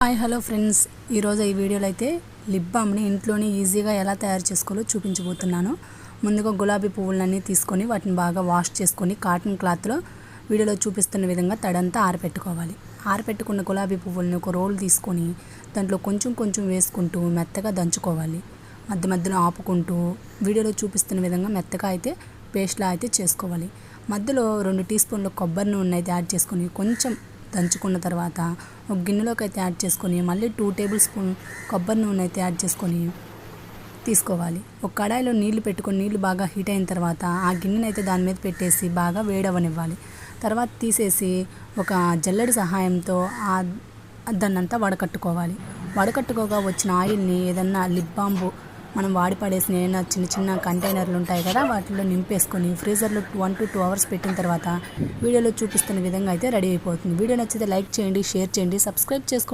Hi hello friends, ఈరోజు ఈ వీడియోలో అయితే లిప్ బామ్ని ఇంట్లోనే ఈజీగా ఎలా తయారు చేసుకోవాలో చూపించబోతున్నాను. ముందుగా గులాబీ పువ్వులన్నీ తీసుకొని వాటిని బాగా వాష్ చేసుకొని కాటన్ క్లాత్లో వీడియోలో చూపిస్తున్న విధంగా తడంతా ఆరపెట్టుకోవాలి. ఆరపెట్టుకున్న గులాబీ పువ్వులని ఒక రోల్ తీసుకొని దాంట్లో కొంచెం కొంచెం వేసుకుంటూ మెత్తగా దంచుకోవాలి. మధ్య మధ్యలో ఆపుకుంటూ వీడియోలో చూపిస్తున్న విధంగా మెత్తగా అయితే పేస్ట్లా అయితే చేసుకోవాలి. మధ్యలో 2 టీ స్పూన్ల కొబ్బరి నూనె అయితే యాడ్ చేసుకొని కొంచెం దంచుకున్న తర్వాత ఒక గిన్నెలోకి అయితే యాడ్ చేసుకొని మళ్ళీ 2 టేబుల్ స్పూన్ కొబ్బరి నూనె అయితే యాడ్ చేసుకొని తీసుకోవాలి. ఒక కడాయిలో నీళ్లు పెట్టుకొని నీళ్లు బాగా హీట్ అయిన తర్వాత ఆ గిన్నెని అయితే దాని మీద పెట్టేసి బాగా వేడవనివ్వాలి. తర్వాత తీసేసి ఒక జల్లెడ సహాయంతో దాన్నంతా వడకట్టుకోవాలి. వడకట్టుకోగా వచ్చిన ఆయిల్ని ఏదన్నా లిప్ బామ్ మనం వాడి పడేసిన ఏదైనా చిన్న చిన్న కంటైనర్లు ఉంటాయి కదా, వాటిలో నింపేసుకొని ఫ్రీజర్లో 1 to 2 hours పెట్టిన తర్వాత వీడియోలో చూపిస్తున్న విధంగా అయితే రెడీ అయిపోతుంది. వీడియో నచ్చితే లైక్ చేయండి, షేర్ చేయండి, సబ్స్క్రైబ్ చేసుకోండి.